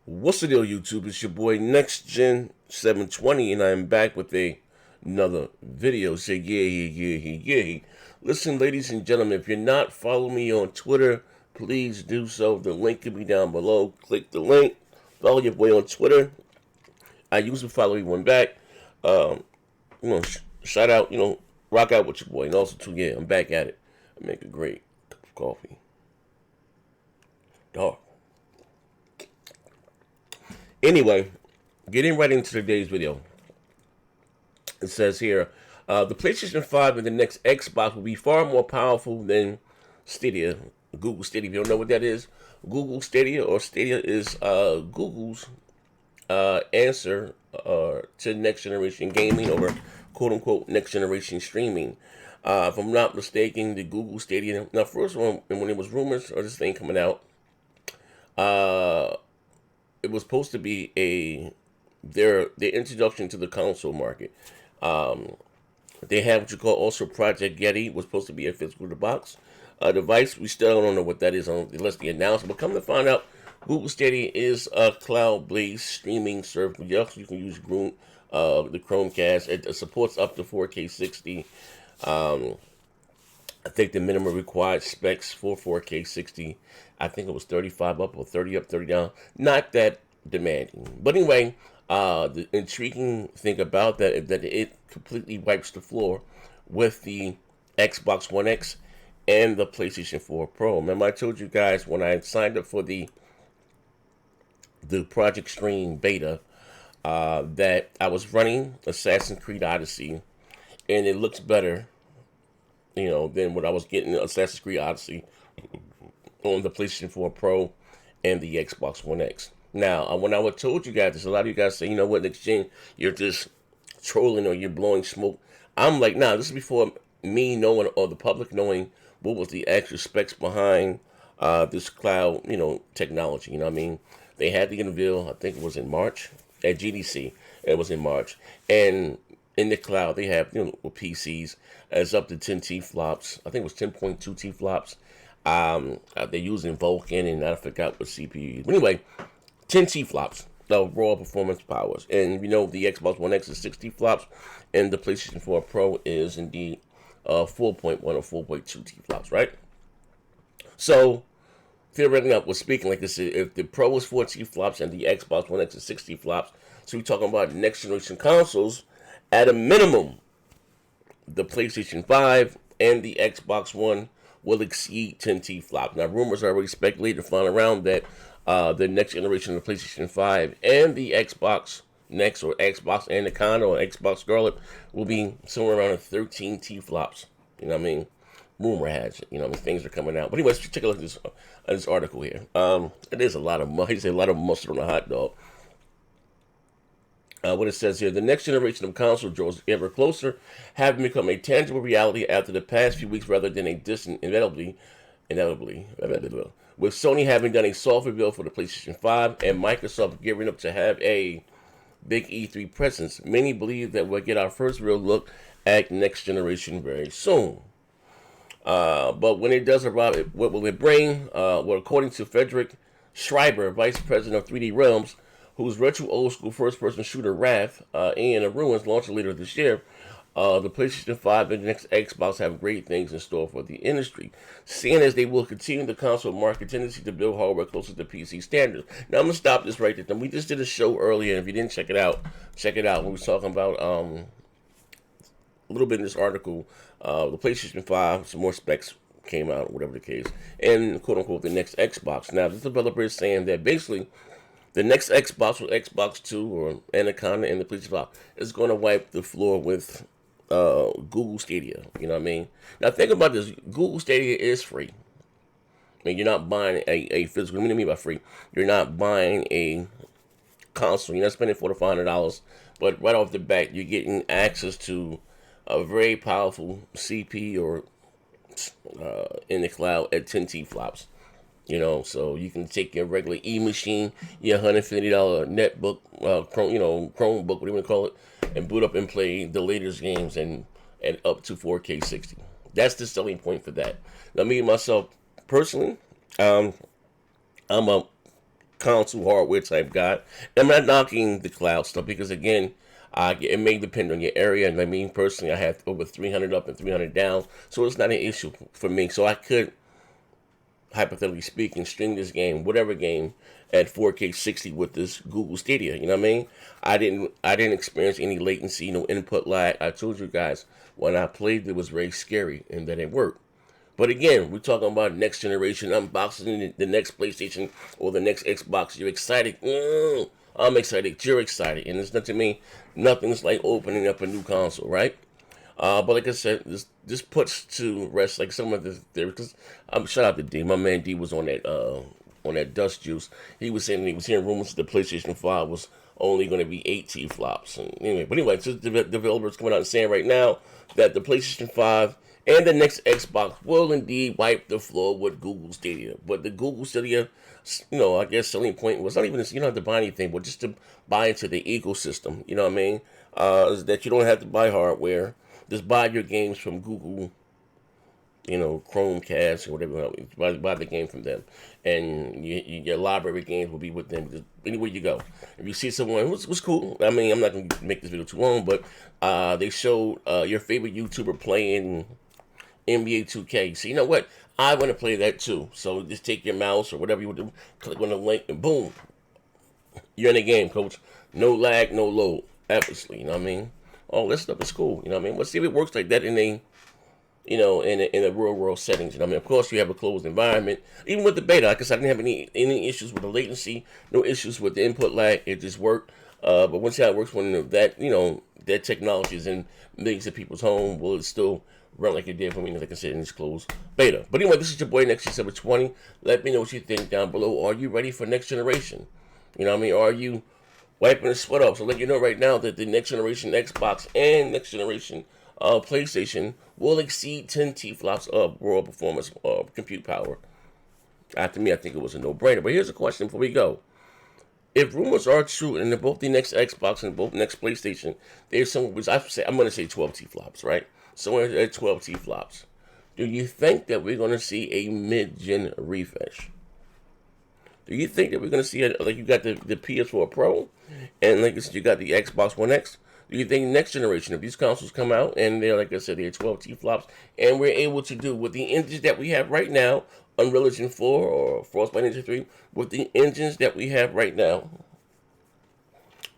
What's the deal, YouTube? It's your boy Next Gen 720, and I'm back with another video. Say yeah. Listen, ladies and gentlemen, if you're not following me on Twitter, please do so. The link can be down below. Click the link. Follow your boy on Twitter. I usually follow everyone back. Um, shout out, rock out with your boy, and also too, yeah, I'm back at it. I make a great cup of coffee. Dog. Anyway, getting right into today's video. It says here, the PlayStation 5 and the next Xbox will be far more powerful than Stadia. Google Stadia. If you don't know what that is, Google Stadia or Stadia is Google's answer to next generation gaming or quote unquote next generation streaming. If I'm not mistaken, the Google Stadia. Now, first one, when it was rumors of this thing coming out, it was supposed to be their introduction to the console market. They have what you call also Project Yeti, was supposed to be a physical box device. We still don't know what that is unless they announce it. But come to find out, Google Stadia is a cloud-based streaming service. Yes, you can use the Chromecast. It supports up to 4K 60. I think the minimum required specs for 4K 60, I think it was 35 up or 30 up, 30 down. Not that demanding. But anyway, the intriguing thing about that is that it completely wipes the floor with the Xbox One X and the PlayStation 4 Pro. Remember, I told you guys when I signed up for the Project Stream beta that I was running Assassin's Creed Odyssey, and it looks better than what I was getting Assassin's Creed Odyssey on the PlayStation 4 Pro and the Xbox One X. Now, when I would told you guys this, a lot of you guys say, you know what, Next Gen, you're just trolling or you're blowing smoke. I'm like, nah, this is before me knowing or the public knowing what was the actual specs behind this cloud, technology. You know what I mean? They had the unveil, I think it was in March, at GDC. It was in March. And in the cloud, they have, with PCs, it's up to 10 T-flops. I think it was 10.2 T-flops. They're using Vulkan, and I forgot what CPU. But anyway, 10 T-flops of raw performance powers. And the Xbox One X is 60 flops, and the PlayStation 4 Pro is indeed 4.1 or 4.2 T-flops, right? So, theoretically, we're speaking like this. If the Pro is 4 T-flops and the Xbox One X is 60 flops, so we're talking about next generation consoles. At a minimum, the PlayStation 5 and the Xbox One will exceed 10 T-flops. Now, rumors are already speculated to find around that the next generation of the PlayStation 5 and the Xbox Next or Xbox Anaconda or Xbox Scarlet will be somewhere around 13 T-flops. You know what I mean? Rumor has it. Things are coming out. But anyways, let's take a look at this article here. It is a lot of mustard on a hot dog. What it says here, the next generation of console draws ever closer, having become a tangible reality after the past few weeks rather than a distant inevitably. With Sony having done a soft reveal for the PlayStation 5 and Microsoft gearing up to have a big E3 presence, many believe that we'll get our first real look at next generation very soon. But when it does arrive, what will it bring? Well, according to Frederick Schreiber, Vice President of 3D Realms, whose retro old-school first-person shooter Wrath in the Ruins launches later this year, the PlayStation 5 and the next Xbox have great things in store for the industry, seeing as they will continue the console market tendency to build hardware closer to PC standards. Now, I'm going to stop this right there. We just did a show earlier, and if you didn't check it out, check it out. We were talking about a little bit in this article, the PlayStation 5, some more specs came out, whatever the case, and quote-unquote the next Xbox. Now, this developer is saying that basically the next Xbox or Xbox 2 or Anaconda and the PlayStation 5 is going to wipe the floor with Google Stadia. You know what I mean? Now think about this. Google Stadia is free. I mean, you're not buying a physical. What do you mean by free? You're not buying a console. You're not spending $400 to $500. But right off the bat, you're getting access to a very powerful CPU or in the cloud at 10 T-flops. So you can take your regular e-machine, your $150 netbook, Chromebook, whatever you want to call it, and boot up and play the latest games and up to 4K 60. That's the selling point for that. Now, me myself personally, I'm a console hardware type guy. I'm not knocking the cloud stuff because again, it may depend on your area. And I mean, personally, I have over 300 up and 300 down, so it's not an issue for me. So I could, hypothetically speaking, stream this game, whatever game, at 4K 60 with this Google Stadia. You know what I mean? I didn't experience any latency, no input lag. I told you guys when I played, it was very scary and that it worked. But again, we're talking about next generation unboxing the next PlayStation or the next Xbox. You're excited. I'm excited. You're excited. And it's not to me, nothing's like opening up a new console, right? But like I said, this puts to rest like some of the theories. Because shout out to D. My man D was on that Dust Juice. He was saying he was hearing rumors that the PlayStation 5 was only going to be 8 T-flops. And anyway, so the developers coming out and saying right now that the PlayStation 5 and the next Xbox will indeed wipe the floor with Google Stadia. But the Google Stadia, I guess selling point was not even you don't have to buy anything, but just to buy into the ecosystem. You know what I mean? Is that you don't have to buy hardware. Just buy your games from Google, Chromecast or whatever. Buy the game from them, and your library games will be with them just anywhere you go. If you see someone, what's cool. I mean, I'm not gonna make this video too long, but they showed your favorite YouTuber playing NBA 2K. So you know what? I want to play that too. So just take your mouse or whatever you want to do, click on the link, and boom, you're in the game, coach. No lag, no load, effortlessly. You know what I mean? Oh, this stuff is cool. You know what I mean? Let's see if it works like that in a real world settings. You know what I mean? Of course, you have a closed environment. Even with the beta, like I said, I didn't have any issues with the latency, no issues with the input lag. It just worked. But once how it works when that technology is in millions of people's home, will it still run like it did for me? Like I said, in this closed beta. But anyway, this is your boy Next December 20. Let me know what you think down below. Are you ready for next generation? You know what I mean? Are you wiping the sweat off? So let you know right now that the next generation Xbox and next generation PlayStation will exceed 10 T-flops of raw performance compute power. After me, I think it was a no-brainer. But here's a question before we go. If rumors are true, and both the next Xbox and both next PlayStation, there's some, I'm going to say 12 T-flops, right? Somewhere at 12 T-flops. Do you think that we're going to see a mid-gen refresh? Do you think that we're going to see, like you got the PS4 Pro, and like I said, you got the Xbox One X? Do you think next generation, if these consoles come out, and they're, like I said, they're 12 T-flops, and we're able to do with the engines that we have right now, Unreal Engine 4 or Frostbite Engine 3, with the engines that we have right now,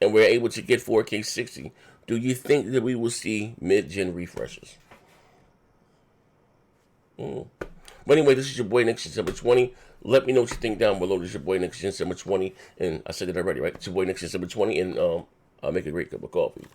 and we're able to get 4K 60, do you think that we will see mid-gen refreshes? But anyway, this is your boy Next December 20. Let me know what you think down below. This is your boy Next December 20, and I said it already, right? It's your boy Next December 20, and I'll make a great cup of coffee.